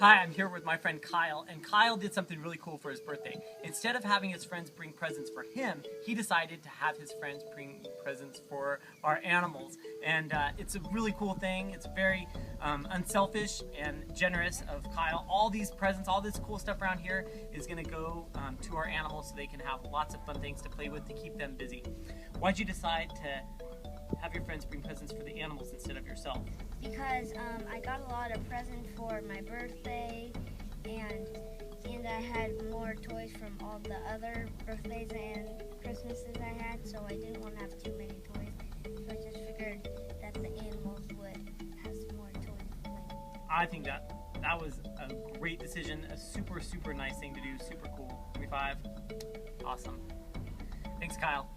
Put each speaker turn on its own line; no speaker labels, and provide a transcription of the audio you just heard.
Hi, I'm here with my friend Kyle, and Kyle did something really cool for his birthday. Instead of having his friends bring presents for him, he decided to have his friends bring presents for our animals. And it's a really cool thing. It's very unselfish and generous of Kyle. All these presents, all this cool stuff around here is going to go to our animals so they can have lots of fun things to play with to keep them busy. Why'd you decide to have your friends bring presents for the animals instead of yourself?
Because I got a lot of presents for my birthday, and I had more toys from all the other birthdays and Christmases I had, so I didn't want to have too many toys. So I just figured that the animals would have some more toys to play with.
I think that was a great decision, a super nice thing to do, super cool. Give me 5. Awesome. Thanks, Kyle.